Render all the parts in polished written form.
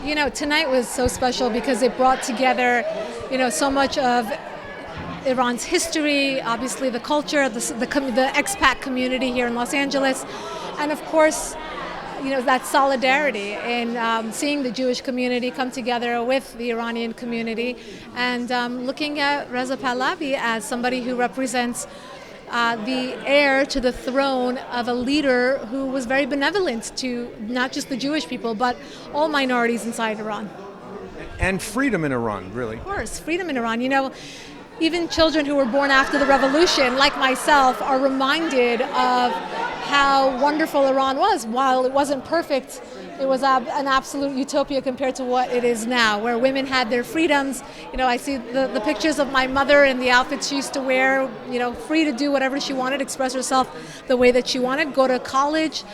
Tonight was so special because it brought together, so much of Iran's history, obviously the culture, the expat community here in Los Angeles, and of course, that solidarity in seeing the Jewish community come together with the Iranian community, and looking at Reza Pahlavi as somebody who represents the heir to the throne of a leader who was very benevolent to not just the Jewish people, but all minorities inside Iran. And freedom in Iran, really. Of course, freedom in Iran. Even children who were born after the revolution, like myself, are reminded of how wonderful Iran was. While it wasn't perfect, it was an absolute utopia compared to what it is now, where women had their freedoms. I see the pictures of my mother and the outfits she used to wear, free to do whatever she wanted, express herself the way that she wanted, go to college,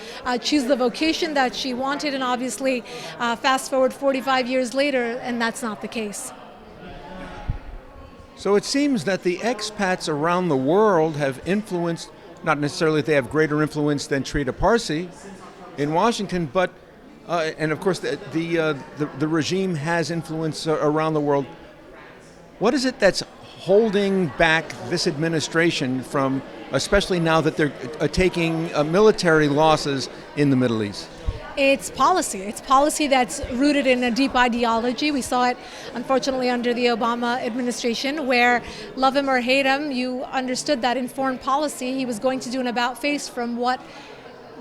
choose the vocation that she wanted, and obviously fast forward 45 years later, and that's not the case. So it seems that the expats around the world have influenced, not necessarily that they have greater influence than Trita Parsi in Washington, but and of course the regime has influence around the world. What is it that's holding back this administration from, especially now that they're taking military losses in the Middle East? It's policy. It's policy that's rooted in a deep ideology. We saw it, unfortunately, under the Obama administration, where love him or hate him, you understood that in foreign policy he was going to do an about-face from what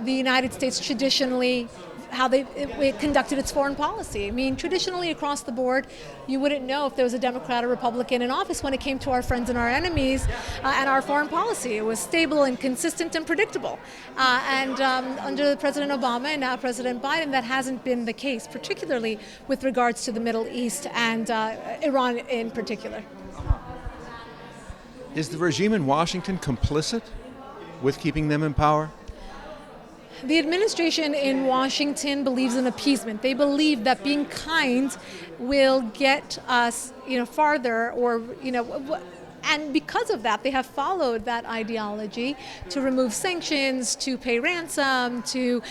the United States traditionally, how it conducted its foreign policy. I mean, traditionally across the board, you wouldn't know if there was a Democrat or Republican in office when it came to our friends and our enemies and our foreign policy. It was stable and consistent and predictable. Under President Obama and now President Biden, that hasn't been the case, particularly with regards to the Middle East and Iran in particular. Is the regime in Washington complicit with keeping them in power? The administration in Washington believes in appeasement. They believe that being kind will get us, farther, or and because of that, they have followed that ideology to remove sanctions, to pay ransom, to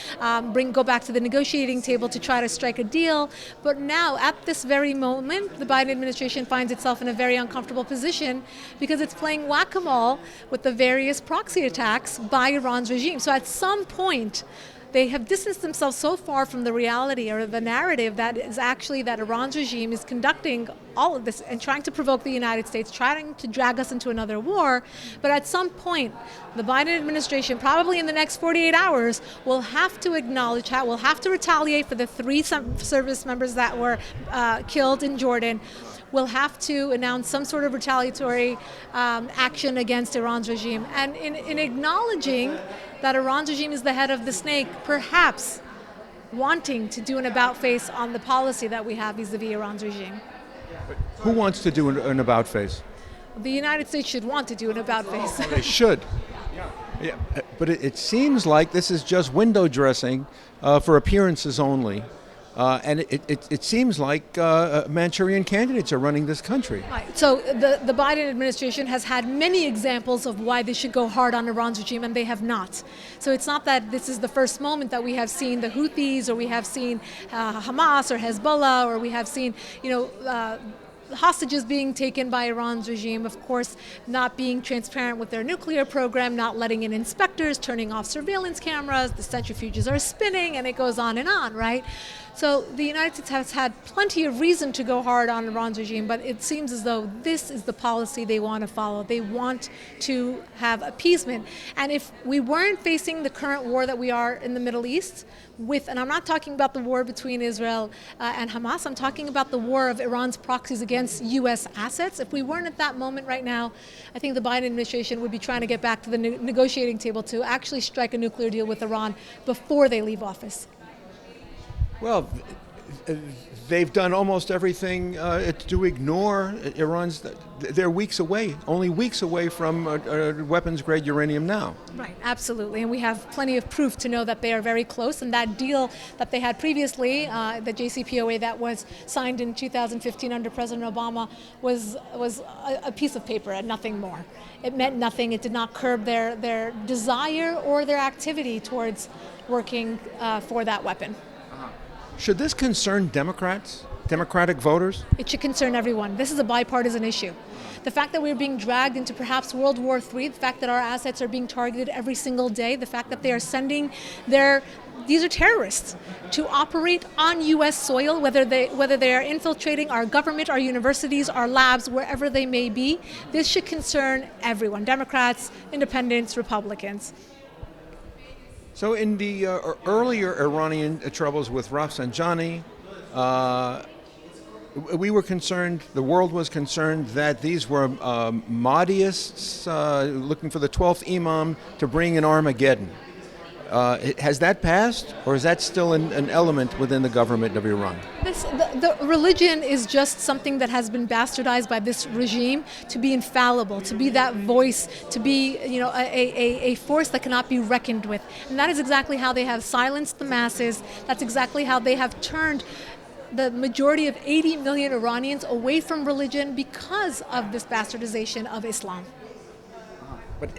go back to the negotiating table to try to strike a deal. But now, at this very moment, the Biden administration finds itself in a very uncomfortable position because it's playing whack-a-mole with the various proxy attacks by Iran's regime. So at some point, they have distanced themselves so far from the reality or the narrative that is actually that Iran's regime is conducting all of this and trying to provoke the United States, trying to drag us into another war. But at some point, the Biden administration, probably in the next 48 hours, will have to acknowledge, will have to retaliate for the 3 service members that were killed in Jordan, will have to announce some sort of retaliatory action against Iran's regime. And in acknowledging that Iran's regime is the head of the snake, perhaps wanting to do an about-face on the policy that we have vis-a-vis Iran's regime. Who wants to do an about-face? The United States should want to do an about-face. They should. Yeah, but it seems like this is just window dressing for appearances only. And it seems like Manchurian candidates are running this country. Right. So the Biden administration has had many examples of why they should go hard on Iran's regime, and they have not. So it's not that this is the first moment that we have seen the Houthis, or we have seen Hamas or Hezbollah, or we have seen, hostages being taken by Iran's regime, of course, not being transparent with their nuclear program, not letting in inspectors, turning off surveillance cameras, the centrifuges are spinning, and it goes on, right? So the United States has had plenty of reason to go hard on Iran's regime, but it seems as though this is the policy they want to follow. They want to have appeasement. And if we weren't facing the current war that we are in the Middle East, and I'm not talking about the war between Israel and Hamas, I'm talking about the war of Iran's proxies against U.S. assets. If we weren't at that moment right now, I think the Biden administration would be trying to get back to the negotiating table to actually strike a nuclear deal with Iran before they leave office. Well, they've done almost everything to ignore Iran's. They're weeks away, only weeks away from weapons-grade uranium now. Right, absolutely, and we have plenty of proof to know that they are very close. And that deal that they had previously, the JCPOA that was signed in 2015 under President Obama, was a piece of paper and nothing more. It meant nothing. It did not curb their desire or their activity towards working for that weapon. Should this concern Democrats, Democratic voters? It should concern everyone. This is a bipartisan issue. The fact that we're being dragged into perhaps World War III, the fact that our assets are being targeted every single day, the fact that they are sending these are terrorists to operate on U.S. soil, whether they are infiltrating our government, our universities, our labs, wherever they may be. This should concern everyone, Democrats, Independents, Republicans. So in the earlier Iranian troubles with Rafsanjani, we were concerned, the world was concerned that these were Mahdeists looking for the 12th Imam to bring in Armageddon. Has that passed, or is that still an element within the government of Iran? The religion is just something that has been bastardized by this regime to be infallible, to be that voice, to be a force that cannot be reckoned with. And that is exactly how they have silenced the masses. That's exactly how they have turned the majority of 80 million Iranians away from religion because of this bastardization of Islam. But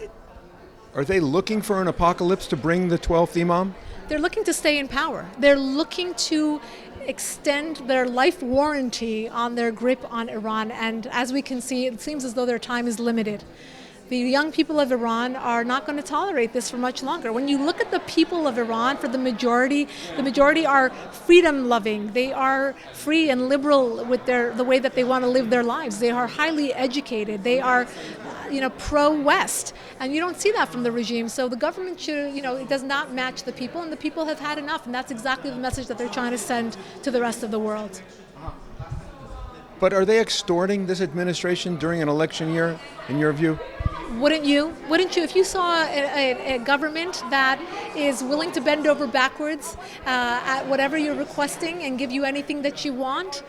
are they looking for an apocalypse to bring the 12th Imam? They're looking to stay in power. They're looking to extend their life warranty on their grip on Iran. And as we can see, it seems as though their time is limited. The young people of Iran are not going to tolerate this for much longer. When you look at the people of Iran, for the majority are freedom-loving. They are free and liberal with the way that they want to live their lives. They are highly educated. They are, pro-West, and you don't see that from the regime. So the government should, it does not match the people, and the people have had enough, and that's exactly the message that they're trying to send to the rest of the world. But are they extorting this administration during an election year, in your view? Wouldn't you? If you saw a government that is willing to bend over backwards at whatever you're requesting and give you anything that you want,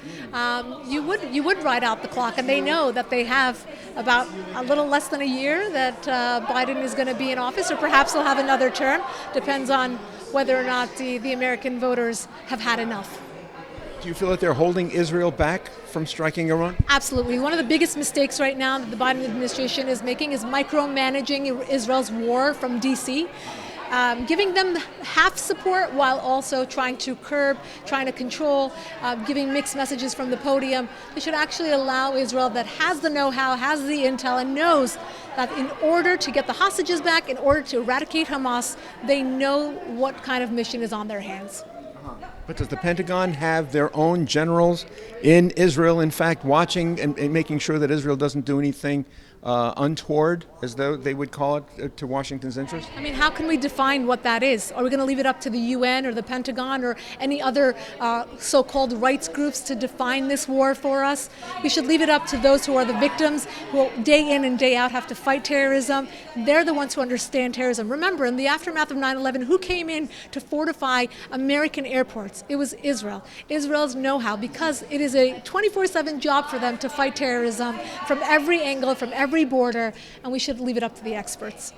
you would ride out the clock. And they know that they have about a little less than a year that Biden is going to be in office, or perhaps he'll have another term. Depends on whether or not the American voters have had enough. Do you feel that they're holding Israel back from striking Iran? Absolutely. One of the biggest mistakes right now that the Biden administration is making is micromanaging Israel's war from D.C., giving them half support while also trying to curb, trying to control, giving mixed messages from the podium. They should actually allow Israel, that has the know-how, has the intel, and knows that in order to get the hostages back, in order to eradicate Hamas, they know what kind of mission is on their hands. But does the Pentagon have their own generals in Israel, in fact, watching and making sure that Israel doesn't do anything untoward, as though they would call it, to Washington's interest? I mean, how can we define what that is? Are we going to leave it up to the UN or the Pentagon or any other so-called rights groups to define this war for us? We should leave it up to those who are the victims, who day in and day out have to fight terrorism. They're the ones who understand terrorism. Remember, in the aftermath of 9/11, who came in to fortify American airports? It was Israel. Israel's know-how, because it is a 24/7 job for them to fight terrorism from every angle, from every border, and we should leave it up to the experts.